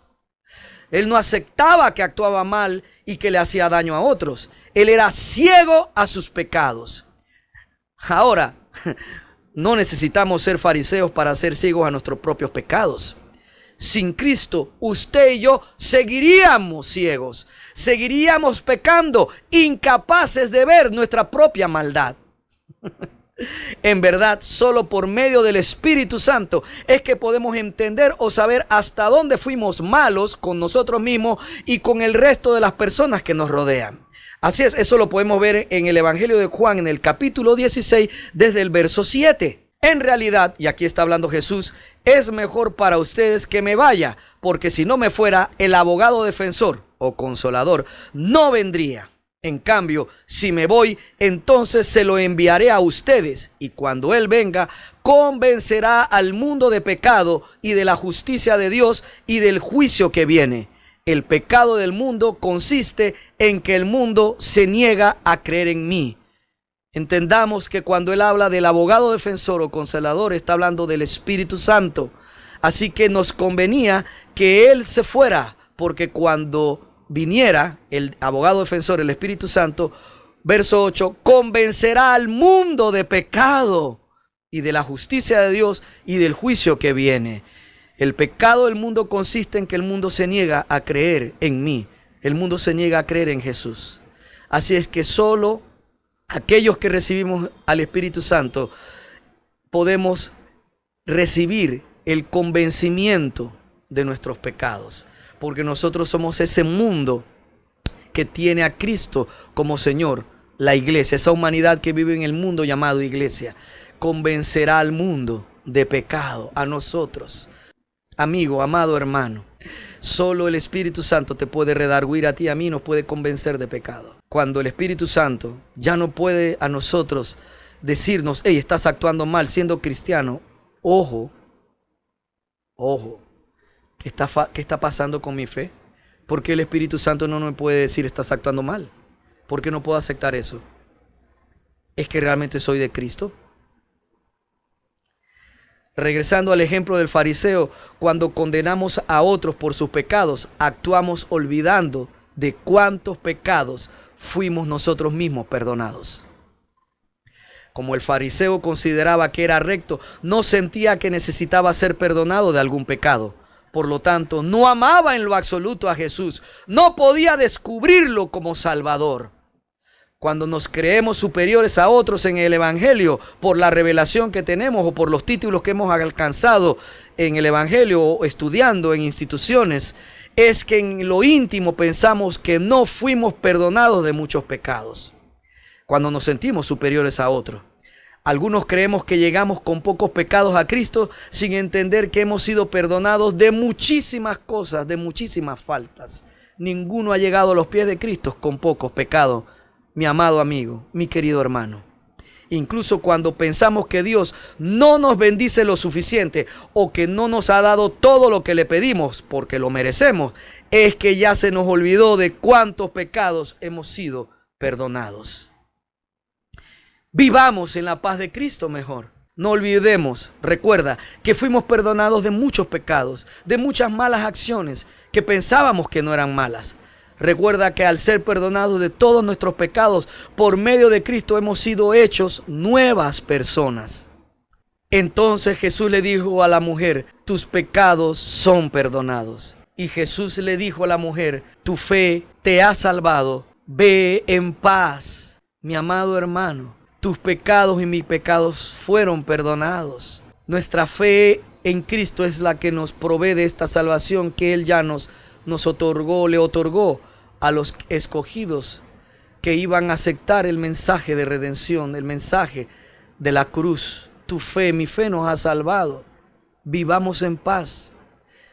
Él no aceptaba que actuaba mal y que le hacía daño a otros. Él era ciego a sus pecados. Ahora, no necesitamos ser fariseos para ser ciegos a nuestros propios pecados. Sin Cristo, usted y yo seguiríamos ciegos, seguiríamos pecando, incapaces de ver nuestra propia maldad. En verdad, solo por medio del Espíritu Santo es que podemos entender o saber hasta dónde fuimos malos con nosotros mismos y con el resto de las personas que nos rodean. Así es, eso lo podemos ver en el Evangelio de Juan, en el capítulo 16, desde el verso 7. En realidad, y aquí está hablando Jesús, es mejor para ustedes que me vaya, porque si no me fuera, el abogado defensor o consolador no vendría. En cambio, si me voy, entonces se lo enviaré a ustedes, y cuando Él venga, convencerá al mundo de pecado y de la justicia de Dios y del juicio que viene. El pecado del mundo consiste en que el mundo se niega a creer en mí. Entendamos que cuando Él habla del abogado defensor o consolador, está hablando del Espíritu Santo. Así que nos convenía que Él se fuera, porque cuando viniera el abogado defensor, el Espíritu Santo, verso 8, convencerá al mundo de pecado y de la justicia de Dios y del juicio que viene. El pecado del mundo consiste en que el mundo se niega a creer en mí. El mundo se niega a creer en Jesús. Así es que solo aquellos que recibimos al Espíritu Santo podemos recibir el convencimiento de nuestros pecados. Porque nosotros somos ese mundo que tiene a Cristo como Señor, la iglesia, esa humanidad que vive en el mundo llamado iglesia. Convencerá al mundo de pecado, a nosotros. Amigo, amado hermano, solo el Espíritu Santo te puede redarguir a ti y a mí, nos puede convencer de pecado. Cuando el Espíritu Santo ya no puede a nosotros decirnos: hey, estás actuando mal siendo cristiano, ojo, ¿qué está pasando con mi fe? ¿Por qué el Espíritu Santo no me puede decir estás actuando mal? ¿Por qué no puedo aceptar eso? ¿Es que realmente soy de Cristo? Regresando al ejemplo del fariseo, cuando condenamos a otros por sus pecados, actuamos olvidando de cuántos pecados fuimos nosotros mismos perdonados. Como el fariseo consideraba que era recto, no sentía que necesitaba ser perdonado de algún pecado. Por lo tanto, no amaba en lo absoluto a Jesús. No podía descubrirlo como Salvador. Cuando nos creemos superiores a otros en el Evangelio por la revelación que tenemos o por los títulos que hemos alcanzado en el Evangelio o estudiando en instituciones, es que en lo íntimo pensamos que no fuimos perdonados de muchos pecados. Cuando nos sentimos superiores a otros. Algunos creemos que llegamos con pocos pecados a Cristo sin entender que hemos sido perdonados de muchísimas cosas, de muchísimas faltas. Ninguno ha llegado a los pies de Cristo con pocos pecados, mi amado amigo, mi querido hermano. incluso cuando pensamos que Dios no nos bendice lo suficiente o que no nos ha dado todo lo que le pedimos porque lo merecemos, es que ya se nos olvidó de cuántos pecados hemos sido perdonados. Vivamos en la paz de Cristo mejor. No olvidemos, recuerda que fuimos perdonados de muchos pecados, de muchas malas acciones que pensábamos que no eran malas. Recuerda que al ser perdonados de todos nuestros pecados, por medio de Cristo hemos sido hechos nuevas personas. Entonces Jesús le dijo a la mujer, tus pecados son perdonados. Y Jesús le dijo a la mujer, tu fe te ha salvado, ve en paz. Mi amado hermano, tus pecados y mis pecados fueron perdonados. Nuestra fe en Cristo es la que nos provee de esta salvación que Él ya nos otorgó, le otorgó a los escogidos que iban a aceptar el mensaje de redención, el mensaje de la cruz. Tu fe, mi fe nos ha salvado. Vivamos en paz.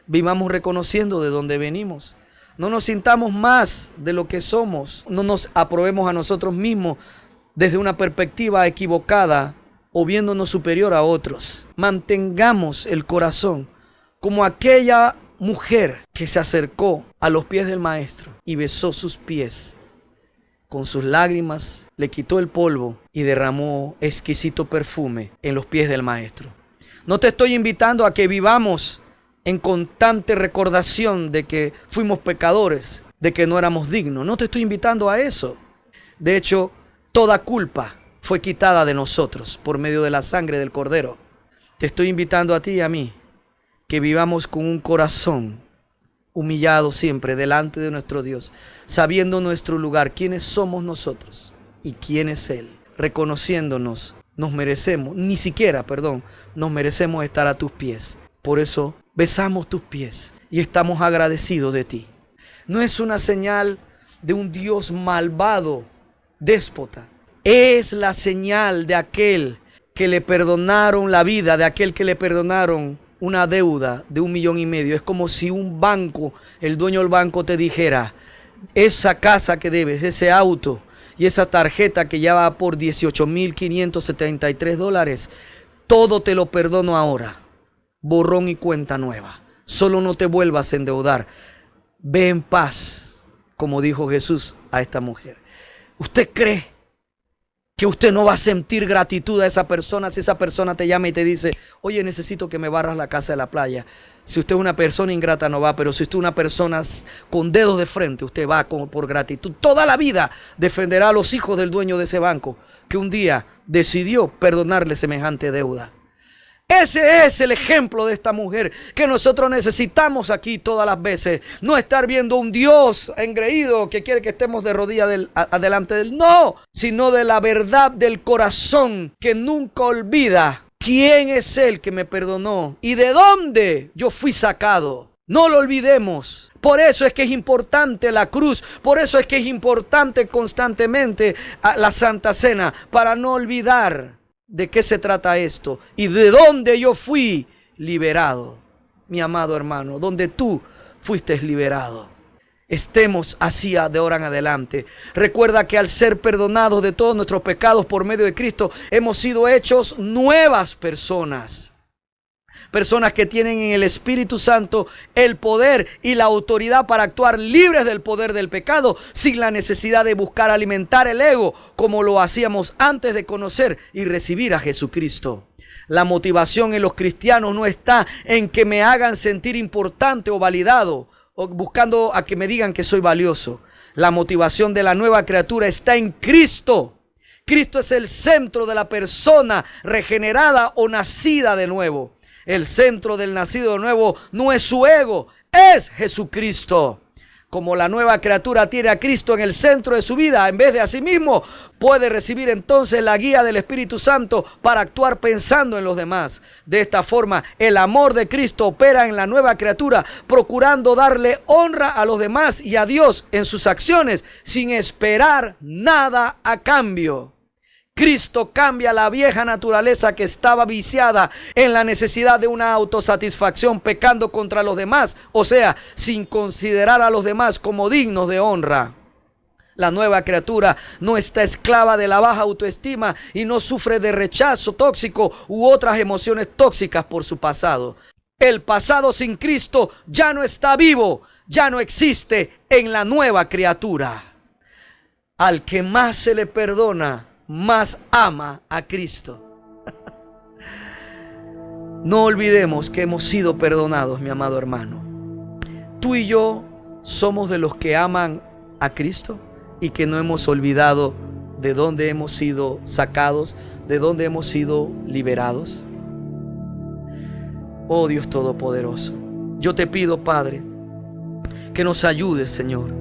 Vivamos reconociendo de dónde venimos. No nos sintamos más de lo que somos. No nos aprobemos a nosotros mismos desde una perspectiva equivocada o viéndonos superior a otros. Mantengamos el corazón como aquella mujer que se acercó a los pies del Maestro y besó sus pies. Con sus lágrimas le quitó el polvo y derramó exquisito perfume en los pies del Maestro. No te estoy invitando a que vivamos en constante recordación de que fuimos pecadores, de que no éramos dignos. No te estoy invitando a eso. De hecho, toda culpa fue quitada de nosotros por medio de la sangre del Cordero. Te estoy invitando a ti y a mí que vivamos con un corazón humillado siempre delante de nuestro Dios, sabiendo nuestro lugar, quiénes somos nosotros y quién es Él, reconociéndonos, nos merecemos estar a tus pies. Por eso besamos tus pies y estamos agradecidos de ti. No es una señal de un Dios malvado, déspota. Es la señal de aquel que le perdonaron la vida, de aquel que le perdonaron una deuda de 1,5 millones. Es como si un banco, el dueño del banco te dijera, esa casa que debes, ese auto y esa tarjeta que ya va por $18,573, todo te lo perdono ahora. Borrón y cuenta nueva. Solo no te vuelvas a endeudar. Ve en paz, como dijo Jesús a esta mujer. ¿Usted cree que usted no va a sentir gratitud a esa persona si esa persona te llama y te dice, oye, necesito que me barras la casa de la playa? Si usted es una persona ingrata no va, pero si usted es una persona con dedos de frente, usted va por gratitud. Toda la vida defenderá a los hijos del dueño de ese banco que un día decidió perdonarle semejante deuda. Ese es el ejemplo de esta mujer que nosotros necesitamos aquí todas las veces. No estar viendo un Dios engreído que quiere que estemos de rodillas adelante de Él. No, sino de la verdad del corazón que nunca olvida quién es Él que me perdonó y de dónde yo fui sacado. No lo olvidemos. Por eso es que es importante la cruz. Por eso es que es importante constantemente la Santa Cena, para no olvidar de qué se trata esto y de dónde yo fui liberado, mi amado hermano, donde tú fuiste liberado. Estemos así de ahora en adelante. Recuerda que al ser perdonados de todos nuestros pecados por medio de Cristo, hemos sido hechos nuevas personas. Personas que tienen en el Espíritu Santo el poder y la autoridad para actuar libres del poder del pecado, sin la necesidad de buscar alimentar el ego como lo hacíamos antes de conocer y recibir a Jesucristo. La motivación en los cristianos no está en que me hagan sentir importante o validado, o buscando a que me digan que soy valioso. La motivación de la nueva criatura está en Cristo. Cristo es el centro de la persona regenerada o nacida de nuevo. El centro del nacido de nuevo no es su ego, es Jesucristo. Como la nueva criatura tiene a Cristo en el centro de su vida en vez de a sí mismo, puede recibir entonces la guía del Espíritu Santo para actuar pensando en los demás. De esta forma, el amor de Cristo opera en la nueva criatura, procurando darle honra a los demás y a Dios en sus acciones, sin esperar nada a cambio. Cristo cambia la vieja naturaleza que estaba viciada en la necesidad de una autosatisfacción, pecando contra los demás, o sea, sin considerar a los demás como dignos de honra. La nueva criatura no está esclava de la baja autoestima y no sufre de rechazo tóxico u otras emociones tóxicas por su pasado. El pasado sin Cristo ya no está vivo, ya no existe en la nueva criatura. Al que más se le perdona, más ama a Cristo. No olvidemos que hemos sido perdonados, mi amado hermano. Tú y yo somos de los que aman a Cristo y que no hemos olvidado de dónde hemos sido sacados, de dónde hemos sido liberados. Oh Dios Todopoderoso, yo te pido, Padre, que nos ayudes, Señor,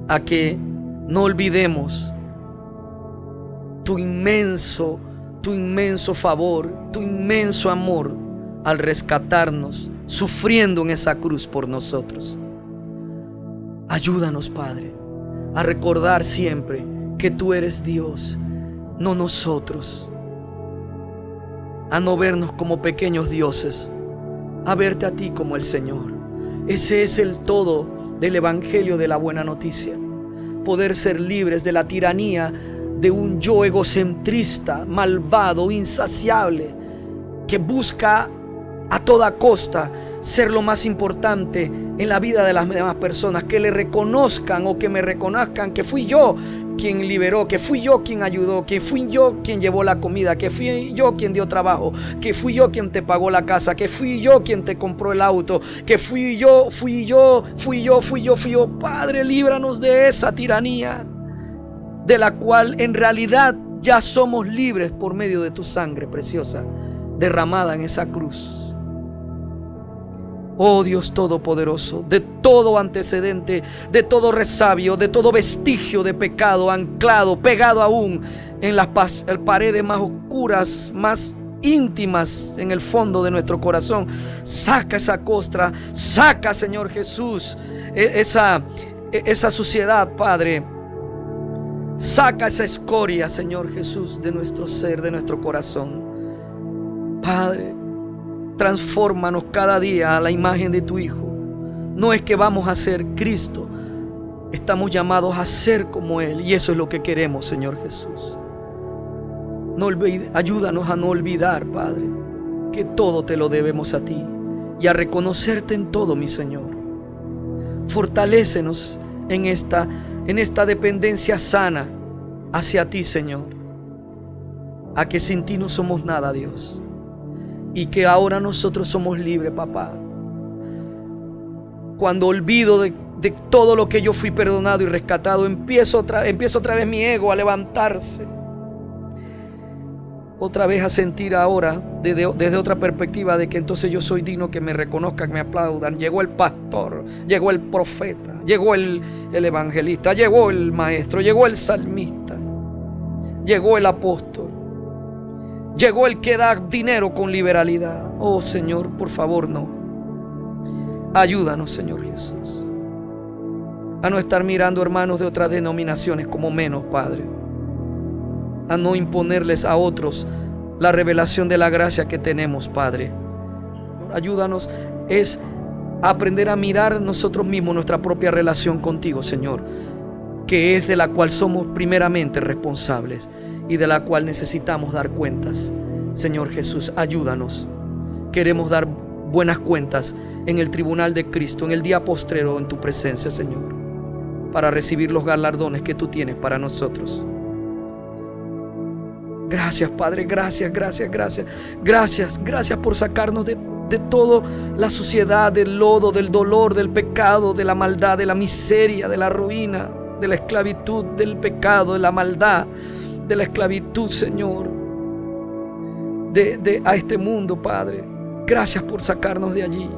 a que no olvidemos tu inmenso favor, tu inmenso amor al rescatarnos, sufriendo en esa cruz por nosotros. Ayúdanos, Padre, a recordar siempre que tú eres Dios, no nosotros. A no vernos como pequeños dioses, a verte a ti como el Señor. Ese es el todo del Evangelio de la buena noticia. Poder ser libres de la tiranía de un yo egocentrista, malvado, insaciable, que busca a toda costa ser lo más importante en la vida de las demás personas, que le reconozcan o que me reconozcan que fui yo quien liberó, que fui yo quien ayudó, que fui yo quien llevó la comida, que fui yo quien dio trabajo, que fui yo quien te pagó la casa, que fui yo quien te compró el auto, que fui yo. Padre, líbranos de esa tiranía, de la cual en realidad ya somos libres por medio de tu sangre preciosa derramada en esa cruz. Oh Dios Todopoderoso, de todo antecedente, de todo resabio, de todo vestigio de pecado anclado, pegado aún en las paredes más oscuras, más íntimas en el fondo de nuestro corazón. Saca esa costra, saca, Señor Jesús, esa suciedad, Padre. Saca esa escoria, Señor Jesús, de nuestro ser, de nuestro corazón. Padre, transfórmanos cada día a la imagen de tu Hijo. No es que vamos a ser Cristo, estamos llamados a ser como Él, y eso es lo que queremos, Señor Jesús. Ayúdanos a no olvidar, Padre, que todo te lo debemos a ti y a reconocerte en todo, mi Señor. Fortalécenos en esta dependencia sana hacia ti, Señor, a que sin ti no somos nada, Dios. Y que ahora nosotros somos libres, papá. Cuando olvido de todo lo que yo fui perdonado y rescatado, empiezo otra vez mi ego a levantarse. Otra vez a sentir ahora desde otra perspectiva de que entonces yo soy digno, que me reconozcan, que me aplaudan. Llegó el pastor, llegó el profeta, llegó el evangelista, llegó el maestro, llegó el salmista, llegó el apóstol. Llegó el que da dinero con liberalidad. Oh Señor, por favor, no. Ayúdanos, Señor Jesús, a no estar mirando hermanos de otras denominaciones como menos, Padre. A no imponerles a otros la revelación de la gracia que tenemos, Padre. Ayúdanos es aprender a mirar nosotros mismos nuestra propia relación contigo, Señor, que es de la cual somos primeramente responsables y de la cual necesitamos dar cuentas. Señor Jesús, ayúdanos. Queremos dar buenas cuentas en el tribunal de Cristo, en el día postrero, en tu presencia, Señor, para recibir los galardones que tú tienes para nosotros. Gracias, Padre, gracias por sacarnos de toda la suciedad, del lodo, del dolor, del pecado, de la maldad, de la miseria, de la ruina, de la esclavitud, del pecado, de la maldad, de la esclavitud, Señor, a este mundo, Padre. Gracias por sacarnos de allí.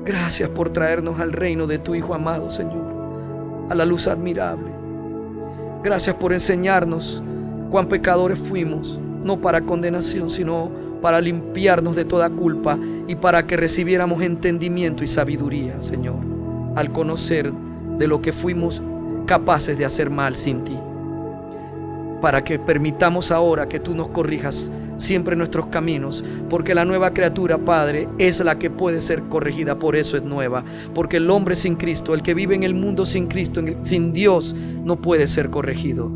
Gracias por traernos al reino de tu Hijo amado, Señor, a la luz admirable. Gracias por enseñarnos cuán pecadores fuimos, no para condenación, sino para limpiarnos de toda culpa y para que recibiéramos entendimiento y sabiduría, Señor, al conocer de lo que fuimos capaces de hacer mal sin ti. para que permitamos ahora que tú nos corrijas siempre nuestros caminos, porque la nueva criatura, Padre, es la que puede ser corregida, por eso es nueva, porque el hombre sin Cristo, el que vive en el mundo sin Cristo, sin Dios, no puede ser corregido.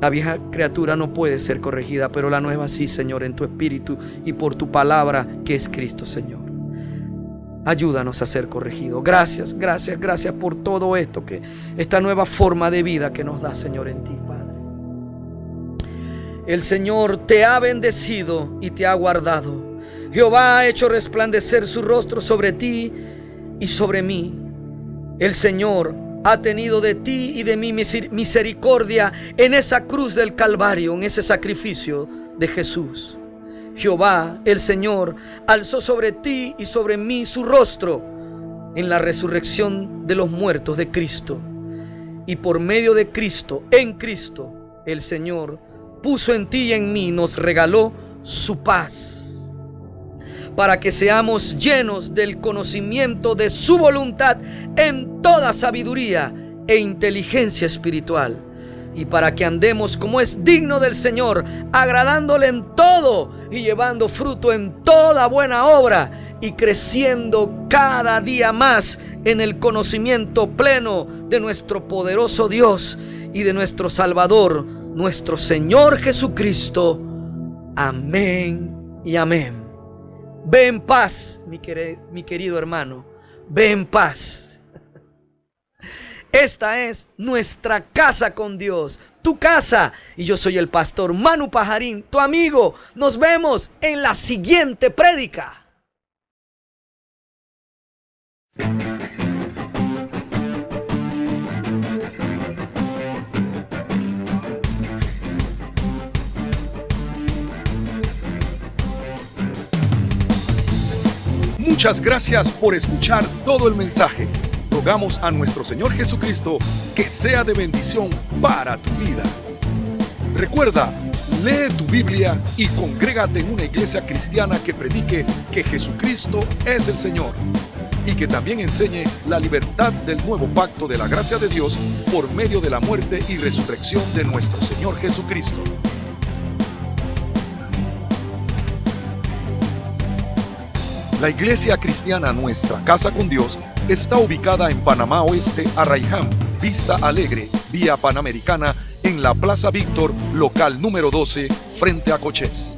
La vieja criatura no puede ser corregida, pero la nueva sí, Señor, en tu espíritu y por tu palabra, que es Cristo, Señor. Ayúdanos a ser corregidos. Gracias, gracias, gracias por todo esto, esta nueva forma de vida que nos da, Señor, en ti, Padre. El Señor te ha bendecido y te ha guardado. Jehová ha hecho resplandecer su rostro sobre ti y sobre mí. El Señor ha tenido de ti y de mí misericordia en esa cruz del Calvario, en ese sacrificio de Jesús. Jehová, el Señor, alzó sobre ti y sobre mí su rostro en la resurrección de los muertos de Cristo. Y por medio de Cristo, en Cristo, el Señor puso en ti y en mí, nos regaló su paz, para que seamos llenos del conocimiento de su voluntad en toda sabiduría e inteligencia espiritual, y para que andemos como es digno del Señor, agradándole en todo y llevando fruto en toda buena obra, y creciendo cada día más en el conocimiento pleno de nuestro poderoso Dios y de nuestro Salvador, nuestro Señor Jesucristo. Amén y amén. Ve en paz, mi querido hermano. Ve en paz. Esta es nuestra casa con Dios, tu casa. Y yo soy el pastor Manu Pajarín, tu amigo. Nos vemos en la siguiente prédica. Muchas gracias por escuchar todo el mensaje. Rogamos a nuestro Señor Jesucristo que sea de bendición para tu vida. Recuerda, lee tu Biblia y congrégate en una iglesia cristiana que predique que Jesucristo es el Señor y que también enseñe la libertad del nuevo pacto de la gracia de Dios por medio de la muerte y resurrección de nuestro Señor Jesucristo. La iglesia cristiana Nuestra Casa con Dios está ubicada en Panamá Oeste, Arraiján, Vista Alegre, Vía Panamericana, en la Plaza Víctor, local número 12, frente a Cochés.